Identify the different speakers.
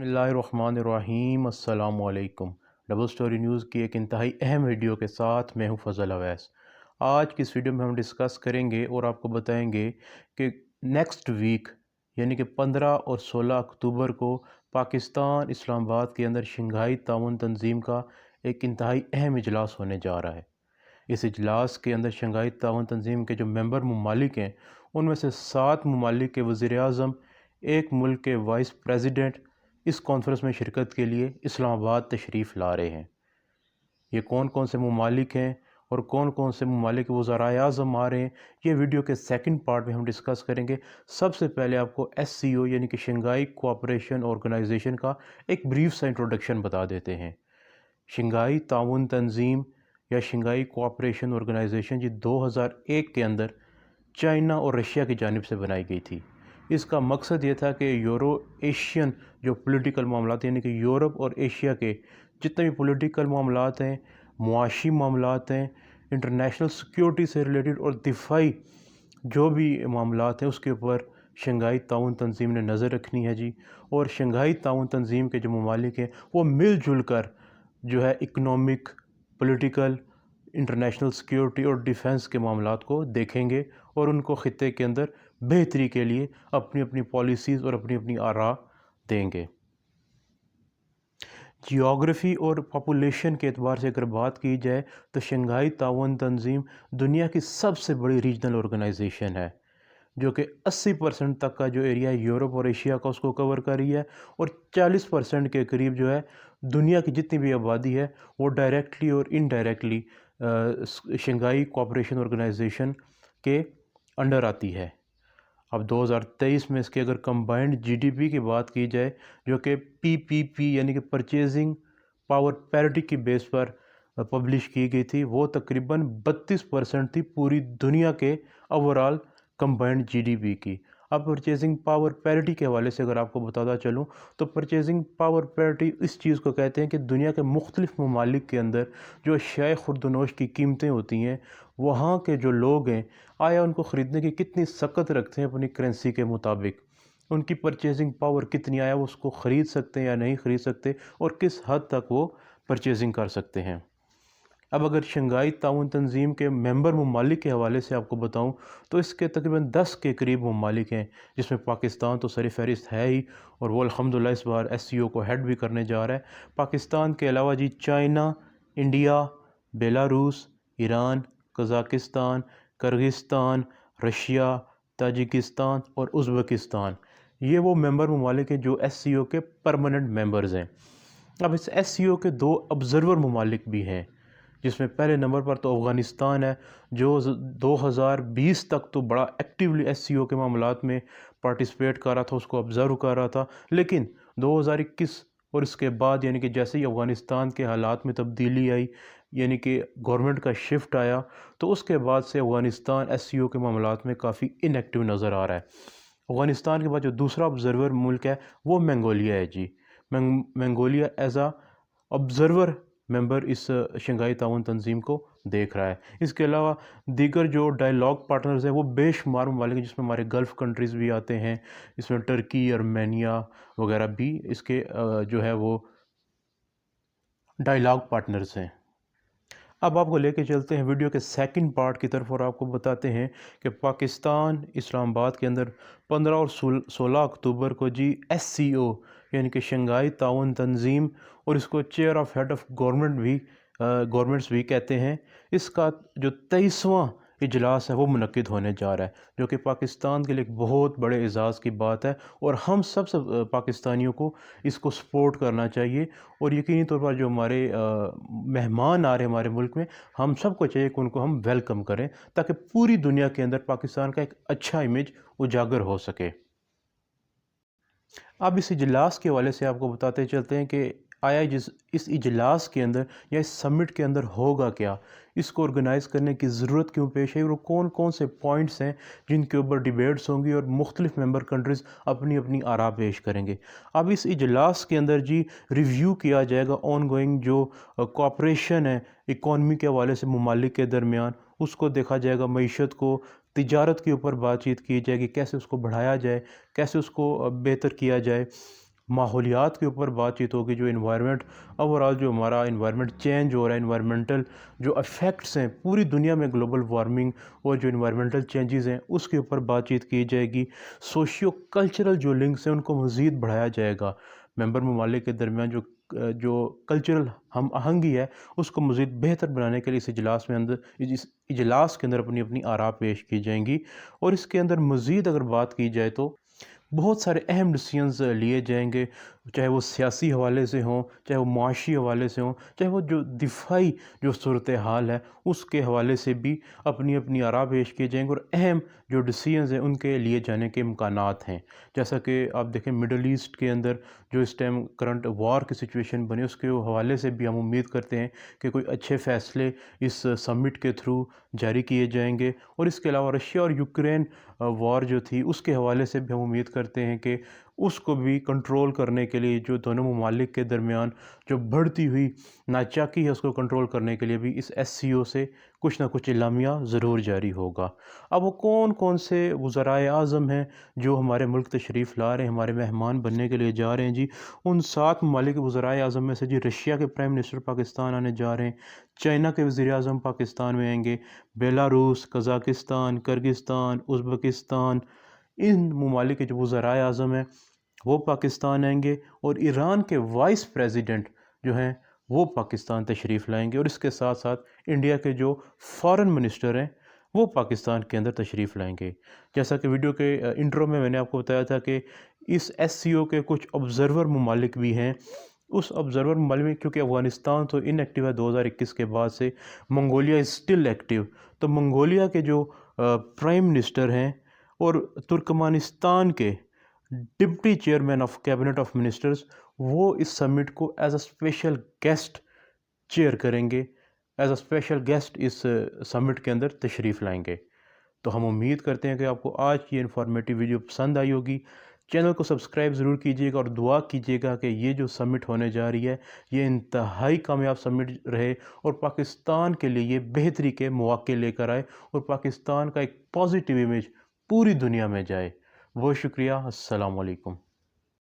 Speaker 1: बिस्मिल्लाहिर्रहमानिर्रहीम। अस्सलामु अलैकुम। डबल स्टोरी न्यूज़ की एक इंतहाई अहम वीडियो के साथ मैं हूं फ़ज़ल अवैस। आज की इस वीडियो में हम डिस्कस करेंगे और आपको बताएंगे कि नेक्स्ट वीक यानी कि 15 और 16 अक्टूबर को पाकिस्तान इस्लामाबाद के अंदर शंघाई ताउन तंजीम का एक इंतहाई अहम इजलास होने जा रहा है। इस इजलास के अंदर शंघाई ताउन तंजीम के जो मेंबर ममालिक हैं उनमें से 7 ममालिक के वज़ीर आज़म, एक मुल्क के वाइस प्रेसिडेंट इस कॉन्फ्रेंस में शिरकत के लिए इस्लामाबाद तशरीफ़ ला रहे हैं। ये कौन कौन से ममालिक हैं और कौन कौन से ममालिक के वज़राए आज़म आ रहे हैं, ये वीडियो के सेकंड पार्ट में हम डिस्कस करेंगे। सबसे पहले आपको SCO यानी कि शंघाई कोऑपरेशन ऑर्गेनाइजेशन का एक ब्रीफ सा इंट्रोडक्शन बता देते हैं। शंघाई ताउन तंजीम या शंघाई कोऑपरेशन ऑर्गेनाइजेशन जी 2001 के अंदर चाइना और रशिया की जानिब से बनाई गई थी। इसका मकसद ये था कि यूरो एशियन जो पॉलिटिकल मामलात यानी कि यूरोप और एशिया के जितने भी पॉलिटिकल मामलात हैं, मुआशी मामलात हैं, इंटरनेशनल सिक्योरिटी से रिलेटेड और दिफाई जो भी मामलात हैं उसके ऊपर शंघाई ताउन तंजीम ने नज़र रखनी है जी। और शंघाई ताउन तंजीम के जो ममालिक हैं वो मिलजुल कर जो है इकनॉमिक, पॉलिटिकल, इंटरनेशनल सिक्योरिटी और डिफेंस के मामलात को देखेंगे और उनको ख़ित्ते के अंदर बेहतरी के लिए अपनी अपनी पॉलिसीज़ और अपनी अपनी आरा देंगे। जियोग्राफ़ी और पॉपुलेशन के एतबार से अगर बात की जाए तो शंघाई ताउन तंजीम दुनिया की सबसे बड़ी रीजनल ऑर्गेनाइजेशन है, जो कि 80% तक का जो एरिया है यूरोप और एशिया का उसको कवर कर रही है और 40% के करीब जो है दुनिया की जितनी भी आबादी है वो डायरेक्टली और इनडायरेक्टली शंघाई कोऑपरेशन ऑर्गेनाइजेशन के अंडर आती है। अब 2023 में इसके अगर कंबाइंड GDP की बात की जाए जो कि PPP यानी कि परचेजिंग पावर पैरिटी की बेस पर पब्लिश की गई थी, वो तकरीबन 32% थी पूरी दुनिया के ओवरऑल कंबाइंड GDP की। अब परचेजिंग पावर पैरिटी के हवाले से अगर आपको बताता चलूँ तो परचेजिंग पावर पैरिटी इस चीज़ को कहते हैं कि दुनिया के मुख्तलिफ ममालिक के अंदर जो अशियाए खुर्दनोश की कीमतें होती हैं, वहाँ के जो लोग हैं आया उनको ख़रीदने की कितनी सकत रखते हैं अपनी करेंसी के मुताबिक, उनकी परचेजिंग पावर कितनी, आया वो उसको ख़रीद सकते हैं या नहीं ख़रीद सकते और किस हद तक वो परचेजिंग कर सकते हैं। अब अगर शंघाई ताउन तंजीम के मेंबर ममालिक के हवाले से आपको बताऊं तो इसके तकरीबन 10 के करीब ममालिक हैं, जिसमें पाकिस्तान तो सर फहरिस्त है ही और वो अल्हम्दुलिल्लाह इस बार SCO को हेड भी करने जा रहा है। पाकिस्तान के अलावा जी China, India, Belarus, Iran, Kazakhstan, Kyrgyzstan, Russia, Tajikistan और उज़्बेकिस्तान, ये वो मेंबर ममालिक हैं जो SCO के परमानेंट मेंबर्स हैं। अब इस SCO के 2 ऑब्ज़र्वर ममालिक भी हैं, जिसमें पहले नंबर पर तो अफ़गानिस्तान है जो 2020 तक तो बड़ा एक्टिवली SCO के मामलात में पार्टिसिपेट कर रहा था, उसको ऑब्ज़र्व कर रहा था। लेकिन 2021 और इसके बाद यानी कि जैसे ही अफ़गानिस्तान के हालात में तब्दीली आई, यानी कि गवर्नमेंट का शिफ्ट आया, तो उसके बाद से अफ़गानिस्तान SCO के मामलात में काफ़ी इनएक्टिव नज़र आ रहा है। अफ़गानिस्तान के बाद जो दूसरा ऑब्ज़र्वर मुल्क है वो मंगोलिया है जी। मंगोलिया एज आ ऑब्ज़र्वर मेंबर इस शंघाई ताउन तंजीम को देख रहा है। इसके अलावा दीगर जो डायलॉग पार्टनर्स हैं वो बेशुमार ममालिक हैं, जिसमें हमारे गल्फ़ कंट्रीज़ भी आते हैं, इसमें टर्की, आर्मेनिया वगैरह भी इसके जो है वो डायलॉग पार्टनर्स हैं। अब आपको लेके चलते हैं वीडियो के सेकंड पार्ट की तरफ और आपको बताते हैं कि पाकिस्तान इस्लामाबाद के अंदर 15 और 16 अक्टूबर को जी SCO यानी कि शंघाई ताउन तंजीम, और इसको chair of head of government भी गवर्नमेंट्स भी कहते हैं, इसका जो 23वां इजलास है वो मुनक्किद होने जा रहा है, जो कि पाकिस्तान के लिए एक बहुत बड़े एज़ाज़ की बात है और हम सब पाकिस्तानियों को इसको सपोर्ट करना चाहिए। और यकीनी तौर पर जो हमारे मेहमान आ रहे हैं हमारे मुल्क में, हम सबको चाहिए कि उनको हम वेलकम करें ताकि पूरी दुनिया के अंदर पाकिस्तान का एक अच्छा इमेज उजागर हो सके। अब इस इजलास के हवाले से आपको बताते चलते हैं कि आया इस इजलास के अंदर या इस समिट के अंदर होगा क्या, इसको ऑर्गेनाइज़ करने की ज़रूरत क्यों पेश आई और कौन कौन से पॉइंट्स हैं जिनके ऊपर डिबेट्स होंगी और मुख्तलिफ मेंबर कंट्रीज़ अपनी अपनी आरा पेश करेंगे। अब इस इजलास के अंदर जी रिव्यू किया जाएगा ऑन गोइंग जो कोऑपरेशन है इकॉनमी के हवाले से ममालिक के दरमियान, उसको देखा जाएगा, मईशत को, तिजारत के ऊपर बातचीत की जाएगी, कैसे उसको बढ़ाया जाए, कैसे उसको बेहतर किया जाए, ماحولیات کے اوپر بات چیت ہوگی، جو انوائرمنٹ اوورال جو ہمارا انوائرمنٹ چینج ہو رہا ہے، انوائرمنٹل جو افیکٹس ہیں پوری دنیا میں گلوبل وارمنگ اور جو انوائرمنٹل چینجز ہیں اس کے اوپر بات چیت کی جائے گی۔ سوشیو کلچرل جو لنکس ہیں ان کو مزید بڑھایا جائے گا، ممبر ممالک کے درمیان جو کلچرل ہم آہنگی ہے اس کو مزید بہتر بنانے کے لیے اس اجلاس کے اندر اپنی اپنی آراء پیش کی جائیں گی۔ اور اس کے اندر مزید اگر بات کی جائے تو بہت سارے اہم ڈیسیژنز لیے جائیں گے، چاہے وہ سیاسی حوالے سے ہوں، چاہے وہ معاشی حوالے سے ہوں، چاہے وہ جو دفاعی جو صورتحال ہے اس کے حوالے سے بھی اپنی اپنی آراء پیش کیے جائیں گے، اور اہم جو ڈیسیژنز ہیں ان کے لیے جانے کے امکانات ہیں۔ جیسا کہ آپ دیکھیں مڈل ایسٹ کے اندر جو اس ٹائم کرنٹ وار کی سچویشن بنی، اس کے حوالے سے بھی ہم امید کرتے ہیں کہ کوئی اچھے فیصلے اس سمٹ کے تھرو جاری کیے جائیں گے۔ اور اس کے علاوہ رشیا اور یوکرین وار جو تھی اس کے حوالے سے بھی ہم امید کرتے ہیں کہ اس کو بھی کنٹرول کرنے کے لیے، جو دونوں ممالک کے درمیان جو بڑھتی ہوئی ناچاکی ہے اس کو کنٹرول کرنے کے لیے بھی اس ایس سی او سے کچھ نہ کچھ اعلامیہ ضرور جاری ہوگا۔ اب وہ کون کون سے وزرائے اعظم ہیں جو ہمارے ملک تشریف لا رہے ہیں، ہمارے مہمان بننے کے لیے جا رہے ہیں جی؟ ان 7 ممالک کے وزرائے اعظم میں سے جی رشیا کے پرائم منسٹر پاکستان آنے جا رہے ہیں، چائنا کے وزیر اعظم پاکستان میں آئیں گے، بیلاروس، قزاقستان، کرغزستان، ازبکستان، ان ممالک کے جو وزرائے اعظم ہیں وہ پاکستان آئیں گے، اور ایران کے وائس پریزیڈنٹ جو ہیں وہ پاکستان تشریف لائیں گے، اور اس کے ساتھ ساتھ انڈیا کے جو فارن منسٹر ہیں وہ پاکستان کے اندر تشریف لائیں گے۔ جیسا کہ ویڈیو کے انٹرو میں نے آپ کو بتایا تھا کہ اس ایس سی او کے کچھ آبزرور ممالک بھی ہیں۔ اس آبزرور ممالک میں کیونکہ افغانستان تو ان ایکٹیو ہے 2021 کے بعد سے، منگولیا از اسٹل ایکٹیو، تو منگولیا کے جو پرائم منسٹر ہیں اور ترکمانستان کے deputy chairman of cabinet of ministers وہ اس سمٹ کو as a special guest chair کریں گے، ایز اے اسپیشل گیسٹ اس سمٹ کے اندر تشریف لائیں گے۔ تو ہم امید کرتے ہیں کہ آپ کو آج کی انفارمیٹیو ویڈیو پسند آئی ہوگی۔ چینل کو سبسکرائب ضرور کیجیے گا اور دعا کیجیے گا کہ یہ جو سمٹ ہونے جا رہی ہے یہ انتہائی کامیاب سمٹ رہے، اور پاکستان کے لیے یہ بہتری کے مواقع لے کر آئے، اور پاکستان کا ایک پازیٹیو امیج پوری دنیا میں جائے۔ بہت شکریہ، السلام علیکم۔